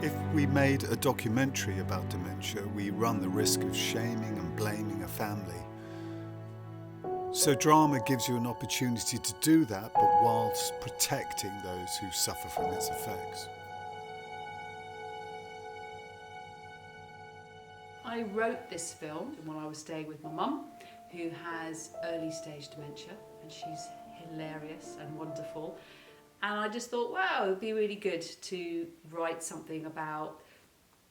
If we made a documentary about dementia, we run the risk of shaming and blaming a family. So drama gives you an opportunity to do that, but whilst protecting those who suffer from its effects. I wrote this film when I was staying with my mum, who has early stage dementia, and she's hilarious and wonderful. And I just thought, wow, it would be really good to write something about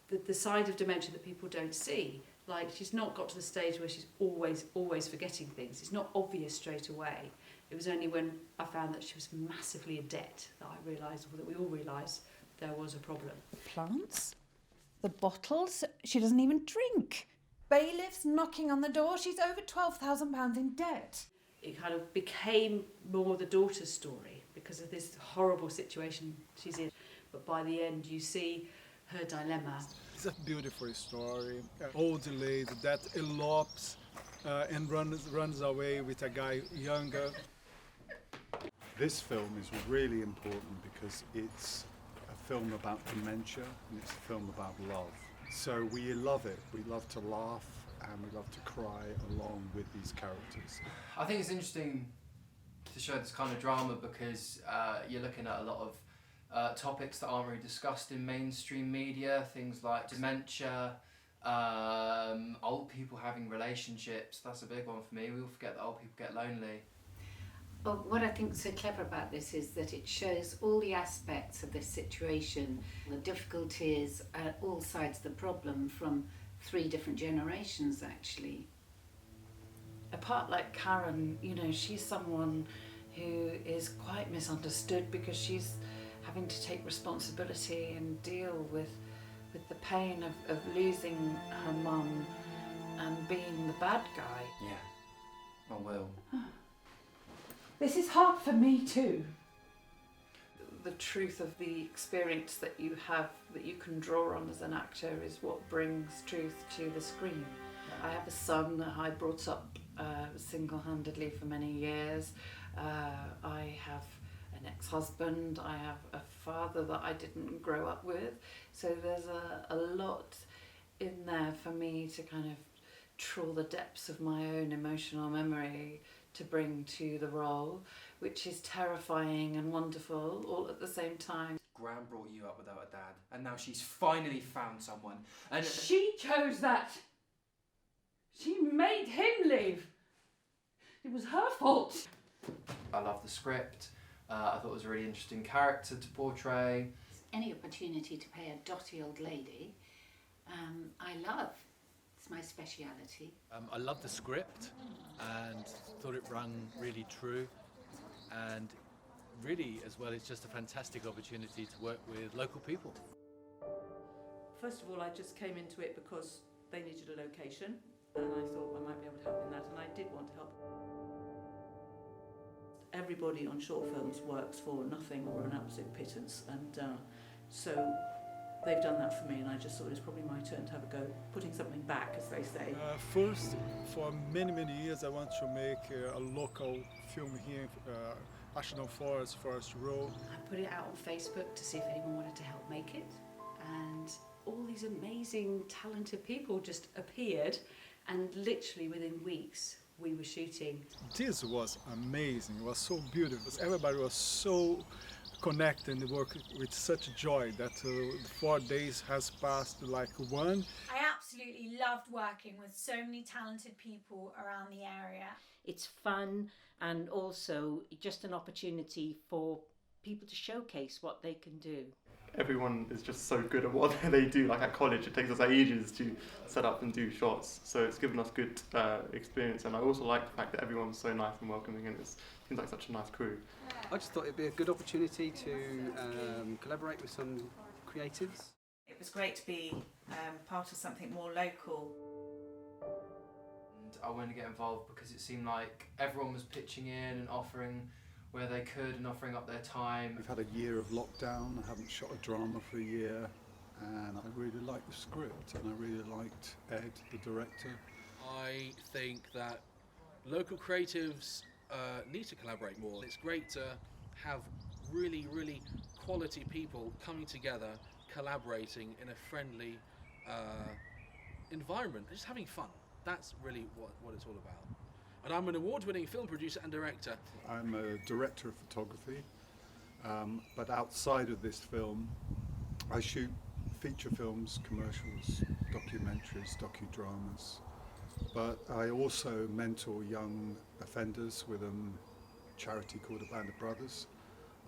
the side of dementia that people don't see. Like, she's not got to the stage where she's always forgetting things. It's not obvious straight away. It was only when I found that she was massively in debt that I realised, or that we all realised, there was a problem. Plants, the bottles, she doesn't even drink. Bailiffs knocking on the door, she's over £12,000 in debt. It kind of became more the daughter's story because of this horrible situation she's in. But by the end, you see her dilemma. It's a beautiful story. An old lady that elopes and runs away with a guy younger. This film is really important because it's a film about dementia and it's a film about love. So we love it. We love to laugh and we love to cry along with these characters. I think it's interesting to show this kind of drama because you're looking at a lot of topics that aren't really discussed in mainstream media, things like dementia, old people having relationships. That's a big one for me. We all forget that old people get lonely. Well, what I think is so clever about this is that it shows all the aspects of this situation, the difficulties at all sides of the problem from 3 different generations actually. A part like Karen, you know, she's someone who is quite misunderstood because she's having to take responsibility and deal with the pain of losing her mum and being the bad guy. Yeah, I will. This is hard for me too. The truth of the experience that you have, that you can draw on as an actor, is what brings truth to the screen. I have a son that I brought up single-handedly for many years. I have an ex-husband, I have a father that I didn't grow up with. So there's a lot in there for me to kind of trawl the depths of my own emotional memory to bring to the role, which is terrifying and wonderful all at the same time. Gran brought you up without a dad, and now she's finally found someone. And She chose that. She made him leave. It was her fault. I love the script. I thought it was a really interesting character to portray. Any opportunity to play a dotty old lady, I love. It's my speciality. I love the script and thought it ran really true, and really as well it's just a fantastic opportunity to work with local people. First of all, I just came into it because they needed a location and I thought I might be able to help in that, and I did want to help. Everybody on short films works for nothing or an absolute pittance, and so they've done that for me, and I just thought it's probably my turn to have a go putting something back, as they say. First, for many years, I want to make a local film here, National Forest Road. I put it out on Facebook to see if anyone wanted to help make it, and all these amazing, talented people just appeared, and literally within weeks we were shooting. This was amazing. It was so beautiful. Everybody was so connected and worked with such joy that the 4 days has passed like one. I absolutely loved working with so many talented people around the area. It's fun and also just an opportunity for people to showcase what they can do. Everyone is just so good at what they do. Like at college, it takes us ages to set up and do shots, so it's given us good experience. And I also like the fact that everyone was so nice and welcoming, and it seems like such a nice crew. I just thought it'd be a good opportunity to collaborate with some creatives. It was great to be part of something more local. And I wanted to get involved because it seemed like everyone was pitching in and offering where they could and offering up their time. We've had a year of lockdown. I haven't shot a drama for a year, and I really liked the script, and I really liked Ed, the director. I think that local creatives need to collaborate more. It's great to have really quality people coming together, collaborating in a friendly environment, just having fun. That's really what it's all about. And I'm an award-winning film producer and director. I'm a director of photography, but outside of this film, I shoot feature films, commercials, documentaries, docudramas. But I also mentor young offenders with a charity called A Band of Brothers.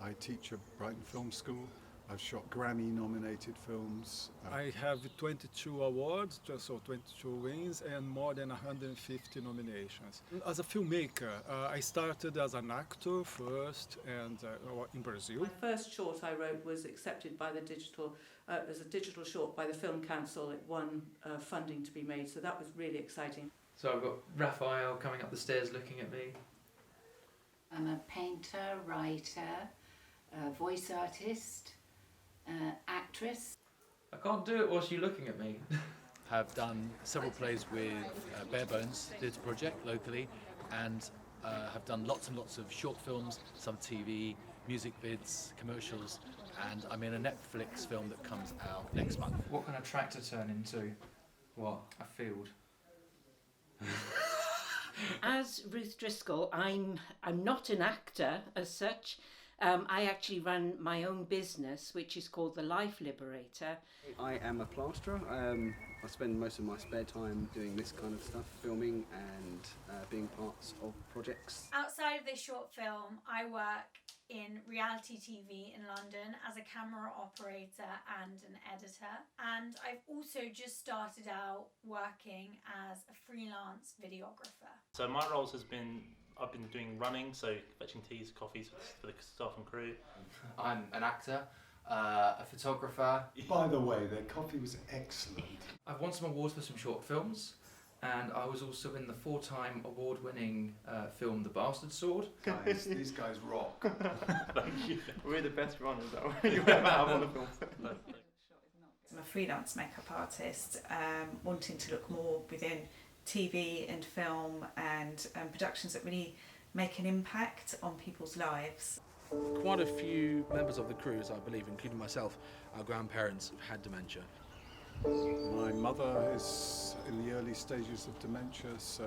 I teach at Brighton Film School. I've shot Grammy-nominated films. I have 22 awards, so 22 wins, and more than 150 nominations. As a filmmaker, I started as an actor first, and in Brazil. My first short I wrote was accepted by the as a digital short by the Film Council. It won funding to be made, so that was really exciting. So I've got Raphael coming up the stairs looking at me. I'm a painter, writer, voice artist, actress. I can't do it whilst you're looking at me. Have done several plays with Bare Bones Theatre Project locally, and have done lots and lots of short films, some TV, music vids, commercials, and I'm in a Netflix film that comes out next month. What can a tractor turn into? What? A field. As Ruth Driscoll, I'm not an actor as such. I actually run my own business, which is called The Life Liberator. I am a plasterer. I spend most of my spare time doing this kind of stuff, filming and being parts of projects. Outside of this short film, I work in reality TV in London as a camera operator and an editor. And I've also just started out working as a freelance videographer. So my roles I've been doing running, so fetching teas, coffees for the staff and crew. I'm an actor, a photographer. By the way, their coffee was excellent. I've won some awards for some short films, and I was also in the 4-time award-winning film The Bastard Sword. Guys, these guys rock. Thank you. We're the best runners that you ever have on the film. I'm a freelance makeup artist, wanting to look more within TV and film and productions that really make an impact on people's lives. Quite a few members of the crew, as I believe, including myself, our grandparents have had dementia. My mother is in the early stages of dementia, so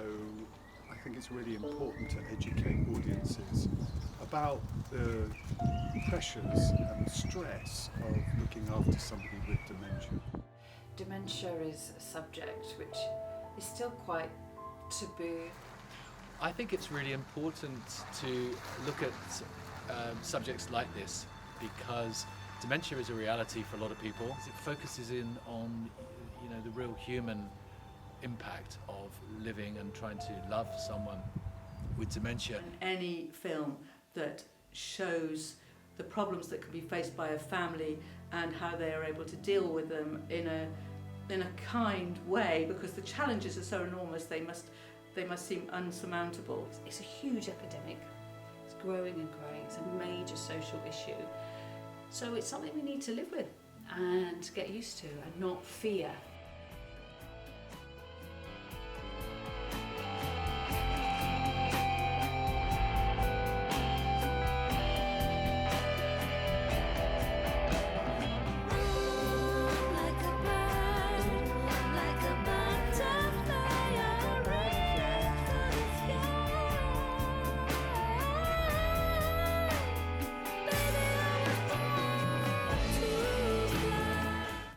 I think it's really important to educate audiences about the pressures and stress of looking after somebody with dementia. Dementia is a subject which is still quite taboo. I think it's really important to look at subjects like this because dementia is a reality for a lot of people. It focuses in on, the real human impact of living and trying to love someone with dementia. Any film that shows the problems that can be faced by a family and how they are able to deal with them in a kind way, because the challenges are so enormous, they must seem unsurmountable. It's a huge epidemic. It's growing and growing. It's a major social issue. So it's something we need to live with and get used to and not fear.